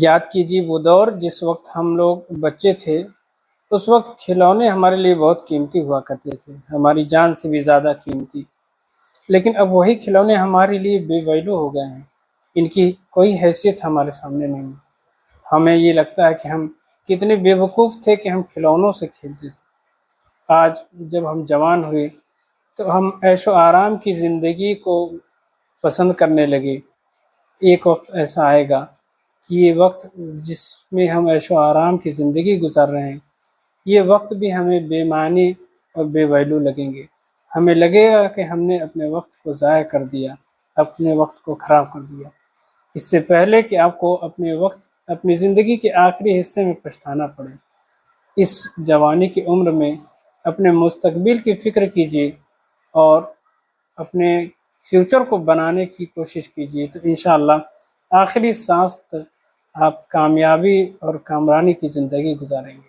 یاد کیجیے وہ دور جس وقت ہم لوگ بچے تھے، اس وقت کھلونے ہمارے لیے بہت قیمتی ہوا کرتے تھے، ہماری جان سے بھی زیادہ قیمتی۔ لیکن اب وہی کھلونے ہمارے لیے بے ویلو ہو گئے ہیں، ان کی کوئی حیثیت ہمارے سامنے نہیں۔ ہمیں یہ لگتا ہے کہ ہم کتنے بے وقوف تھے کہ ہم کھلونوں سے کھیلتے تھے۔ آج جب ہم جوان ہوئے تو ہم عیش و آرام کی زندگی کو پسند کرنے لگے۔ ایک وقت ایسا آئے گا کہ یہ وقت جس میں ہم عیش و آرام کی زندگی گزار رہے ہیں، یہ وقت بھی ہمیں بے معنی اور بے ویلو لگیں گے۔ ہمیں لگے گا کہ ہم نے اپنے وقت کو ضائع کر دیا، اپنے وقت کو خراب کر دیا۔ اس سے پہلے کہ آپ کو اپنی زندگی کے آخری حصے میں پچھتانا پڑے، اس جوانی کی عمر میں اپنے مستقبل کی فکر کیجیے اور اپنے فیوچر کو بنانے کی کوشش کیجیے، تو انشاءاللہ آخری سانس تک آپ کامیابی اور کامرانی کی زندگی گزاریں گے۔